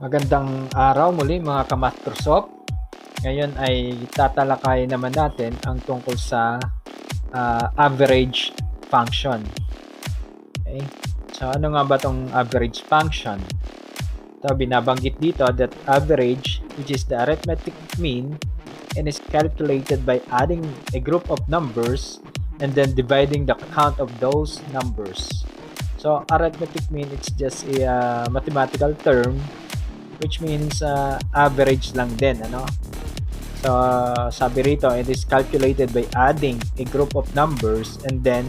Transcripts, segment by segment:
Magandang araw muli mga ka-Mastersoft. Ngayon ay tatalakayin naman natin ang tungkol sa average function. Okay? So ano nga ba itong average function? So binabanggit dito that average, which is the arithmetic mean, and is calculated by adding a group of numbers and then dividing the count of those numbers. So arithmetic mean, it's just a mathematical term which means average lang din, ano? So sabi rito, it is calculated by adding a group of numbers and then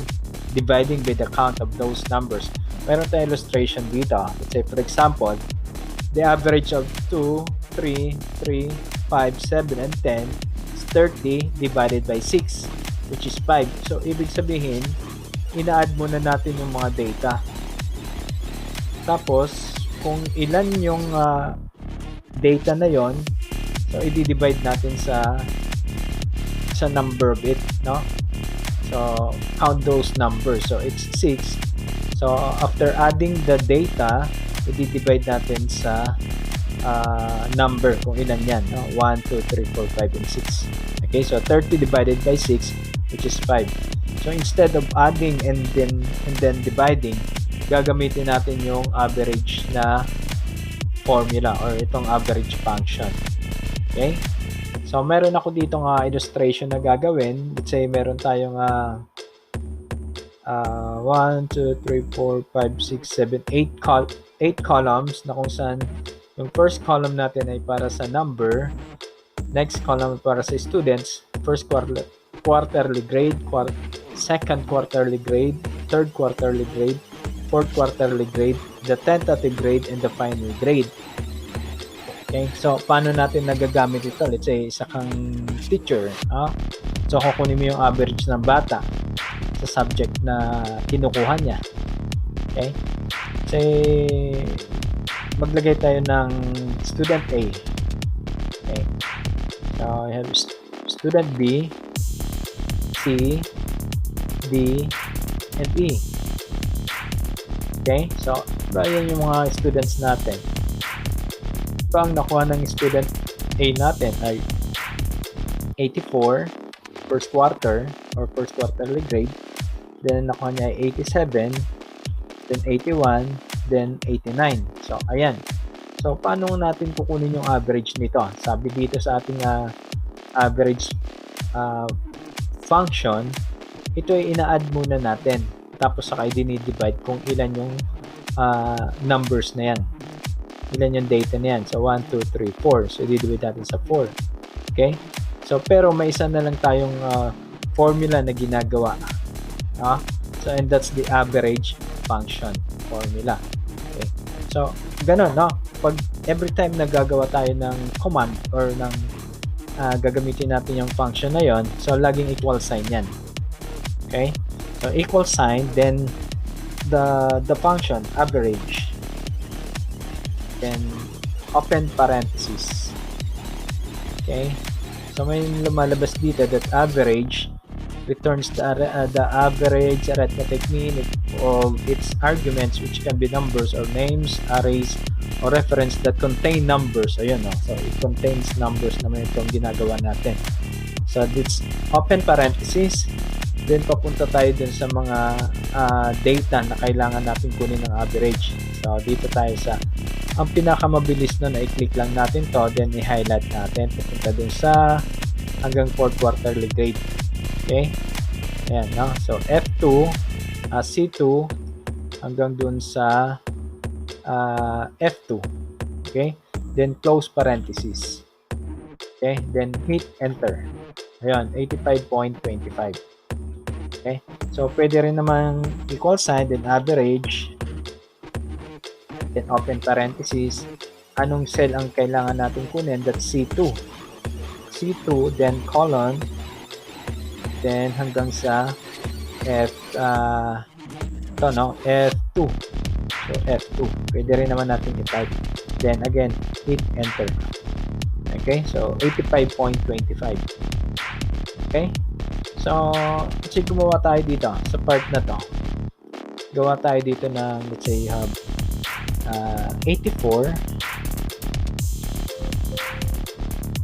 dividing by the count of those numbers. Meron tayong illustration dito. Let's say for example, the average of 2, 3, 3, 5, 7, and 10 is 30 divided by 6, which is 5. So ibig sabihin, ina-add muna natin yung mga data. Tapos kung ilan yung data na yon, so i-divide natin sa number of it, no? So count those numbers. So it's 6. So after adding the data, i-divide natin sa number kung ilan yan, no? 1, 2, 3, 4, 5, and 6. Okay, so 30 divided by 6, which is 5. So instead of adding and then dividing, gagamitin natin yung average na formula or itong average function. Okay? So meron ako dito illustration na gagawin. Let's say meron tayong 1, 2, 3, 4, 5, 6, 7, 8 columns na kung saan yung first column natin ay para sa number, next column para sa students, first quarterly grade, second quarterly grade, third quarterly grade, fourth quarterly grade, the tentative grade, and the final grade. Okay, so paano natin nagagamit ito? Let's say isa kang teacher, so kukunin mo yung average ng bata sa subject na kinukuha niya. Okay, say maglagay tayo ng student A. Okay, so I have student B, C, D, and E. Okay, so ayan yung mga students natin. So ang nakuha ng student A natin ay 84 first quarter or first quarterly grade, then nakuha niya ay 87, then 81, then 89. So ayan. So paano natin kukunin yung average nito? Sabi dito sa ating average function, ito ay ina-add muna natin. Tapos saka i-divide kung ilan yung numbers na yan. Ilan yung data na yan. So 1, 2, 3, 4. So i-divide natin sa 4. Okay? So pero may isa na lang tayong formula na ginagawa. So and that's the average function formula. Okay? So ganun, no? Pag every time nagagawa tayo ng command or ng gagamitin natin yung function na yon, so laging equal sign yan. Okay? So equal sign, then the function average, then open parenthesis. Okay, so may lumalabas dito that average returns the average arithmetic mean of its arguments, which can be numbers or names, arrays, or reference that contain numbers. Ayun, no? So it contains numbers naman itong ginagawa natin. So this open parenthesis, then papunta tayo dun sa mga data na kailangan natin kunin ng average. So dito tayo sa ang pinakamabilis na i-click lang natin to, then i-highlight natin papunta dun sa hanggang 4th quarterly grade. Okay? Ayan, no? So F2, C2 hanggang dun sa F2. Okay? Then close parenthesis. Okay? Then hit enter. Ayan, 85.25. Okay? So pwede rin naman equal sign, then average, then open parenthesis. Anong cell ang kailangan natin kunin? That's C2. C2, then colon, then hanggang sa F2. So F2. Pwede rin naman natin i-type. Then again, hit enter. Okay? So 85.25. Okay? So, kasi gumawa tayo dito sa part na to. Gawa tayo dito ng, let's say you have 84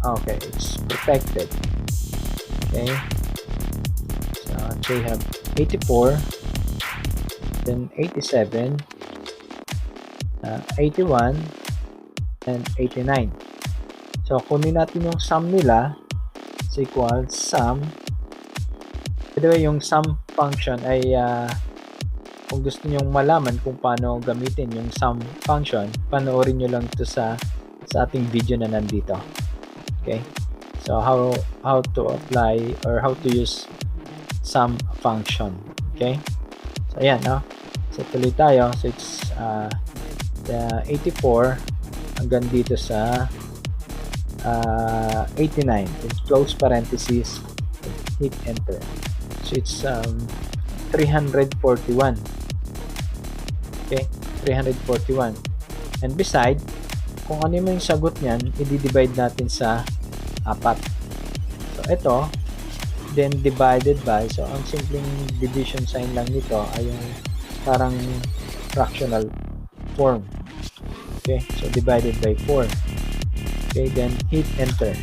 Okay, it's protected. Okay, so you have 84, then 87, 81, and 89. So kunin natin yung sum nila. Is equal sum. By the way, yung sum function ay kung gusto nyong malaman kung paano gamitin yung sum function, panoorin nyo lang ito sa ating video na nandito. Okay, so how to apply or how to use sum function. Okay, so ayan, no? So tuloy tayo. So it's the 84 hanggang dito sa 89, and close parenthesis, hit enter. So it's 341. Okay, 341. And beside, kung ano yung sagot niyan, i-divide natin sa 4. So ito, then divided by, so ang simpleng division sign lang nito ay yung parang fractional form. Okay, so divided by 4. Okay, then hit enter.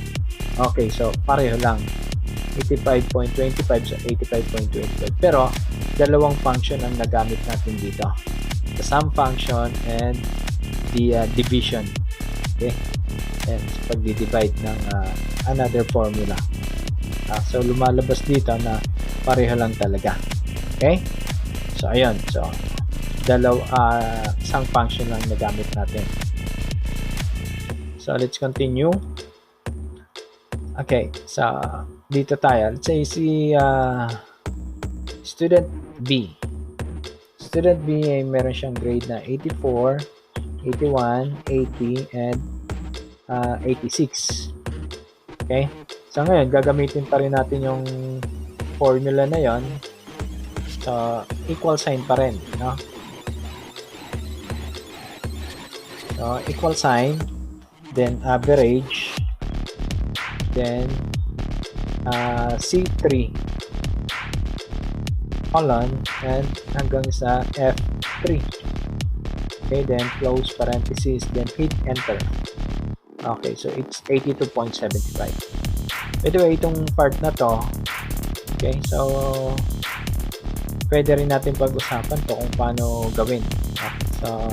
Okay, so pareho lang. 85.25 sa 85.25. Pero, dalawang function ang nagamit natin dito. The sum function and the division. Okay? And so, pag-divide ng another formula. So, lumalabas dito na pareho lang talaga. Okay? So, ayun. So, isang function lang nagamit natin. So, let's continue. Okay, so dito tayo. Let's say si student B. Student B ay meron siyang grade na 84, 81, 80, and 86. Okay? So ngayon, gagamitin pa rin natin yung formula na yon. So, equal sign pa rin, no? So, equal sign, then average, then C3 colon, and hanggang sa F3. Okay, then close parenthesis, then hit enter. Okay, so it's 82.75. By the way, itong part na to, okay, so pwede rin natin pag-usapan to kung paano gawin. So,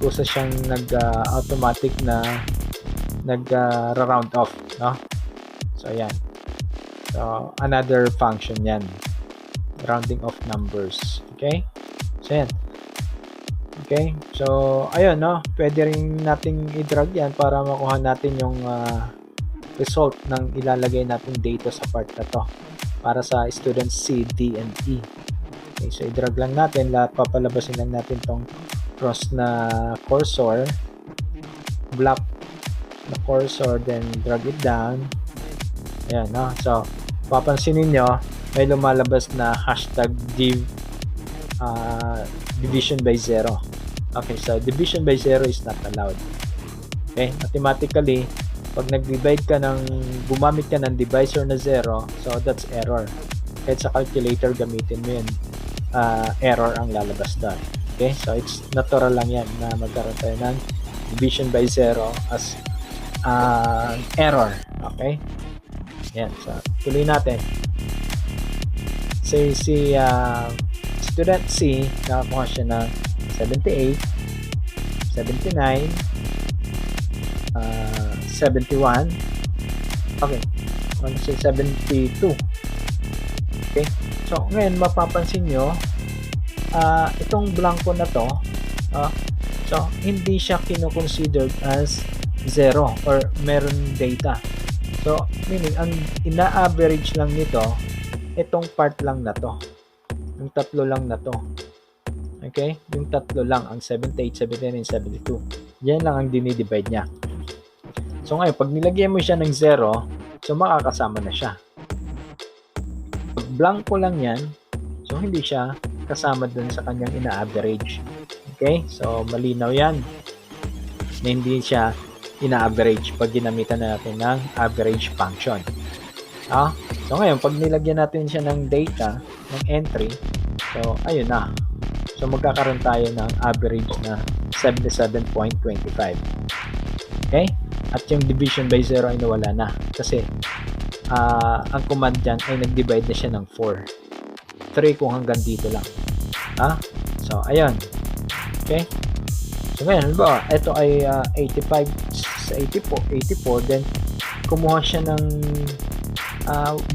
kusa siyang nag-automatic na nag-round off, no? So, ayan. So, another function yan. Rounding off numbers. Okay? So, ayan. Okay? So, ayun, no? Pwede rin nating i-drag yan para makuha natin yung result ng ilalagay natin data sa part na to para sa students C, D, and E. Okay, so i-drag lang natin, papalabasin lang natin tong cross na cursor, block na cursor, then drag it down. Ayan, no? So, papansinin nyo, may lumalabas na hashtag division by 0. Okay, so division by 0 is not allowed. Okay, mathematically, pag nag-divide ka gumamit ka ng divisor na 0, so that's error. Kahit sa calculator gamitin mo yun, error ang lalabas doon. Okay, so it's natural lang yan na magkaroon tayo ng division by 0 as error. Okay, yan, so tuloy natin. Say si student C, nakakuha siya ng 78, 79, 71, okay, 72. Okay, so ngayon mapapansin nyo, itong blanco na to, so hindi siya kino-considered as 0 or meron data. So meaning ang ina-average lang nito itong part lang na to, yung tatlo lang na to. Okay, yung tatlo lang, ang 78, 79, and 72, yan lang ang dinidivide niya. So ngayon, pag nilagyan mo siya ng 0, so makakasama na siya. Pag blanco lang yan, so hindi siya kasama dun sa kanyang ina-average. Okay, so malinaw yan na hindi siya ina-average pag ginamitan na natin ng average function. So ngayon, pag nilagyan natin siya ng data, ng entry, so ayun na. So magkakaroon tayo ng average na 77.25. Okay? At yung division by 0 ay nawala na. Kasi ang command dyan ay nag-divide na siya ng 4. 3 kung hanggang dito lang. So, ayun. Okay? So, ngayon, halimbawa, ito ay 85 sa 84, then kumuha siya ng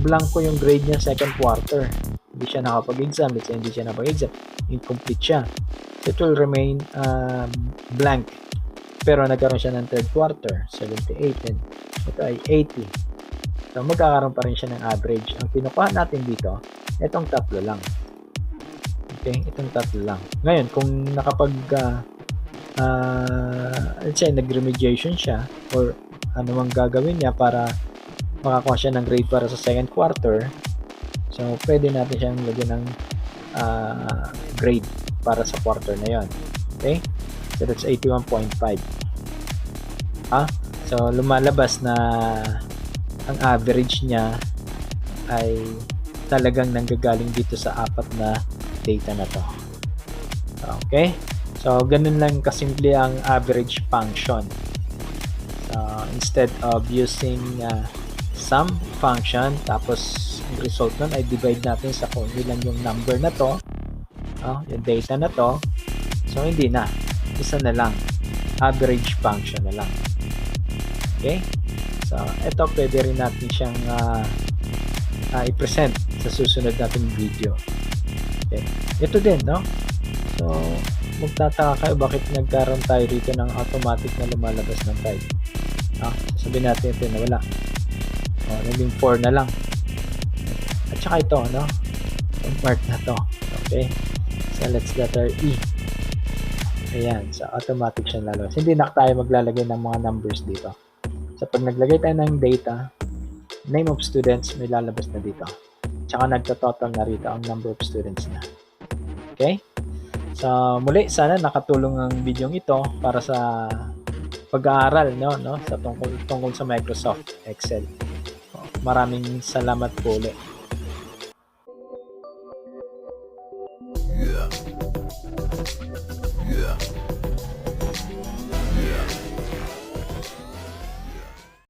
blanco yung grade niya second quarter. Hindi siya nakapag-exam. Let's say, hindi siya nakapag-exam. Incomplete siya. So, it will remain blank. Pero nagkaroon siya ng third quarter, 78, and ito ay 80. So, magkakaroon pa rin siya ng average. Ang pinukuha natin dito, itong tatlo lang. Okay, itong tatlo lang. Ngayon, kung nakapag let's say, nag-remediation siya or ano mang gagawin niya para makakuha siya ng grade para sa second quarter, so, pwede natin siyang lagyan ng grade para sa quarter na yon. Okay? So, that's 81.5. So, lumalabas na ang average niya ay talagang nanggagaling dito sa apat na data na to. Okay? So, ganun lang kasimple ang average function. So, instead of using sum function, tapos yung result nun ay divide natin sa kung ilan yung number na to, yung data na to. So, hindi na. Isa na lang. Average function na lang. Okay? So, ito pwede rin natin siyang i-present sa susunod nating video. Okay? Ito din, no? So, magtataka kayo bakit nagkaroon tayo dito ng automatic na lumalabas ng type. Sasabihin natin ito na wala. Naging 4 na lang. At saka ito, no? Yung part na to. Okay? So, let's letter E. Ayan. So, automatic siya lalabas. Hindi na tayo maglalagay ng mga numbers dito. So, pag naglagay tayo ng data, name of students, may lalabas na dito. Tsaka nagtototal na rito ang number of students na. Okay? So, muli, sana nakatulong ang video ito para sa pag-aaral, no? Sa tungkol sa Microsoft Excel. Maraming salamat po ulit.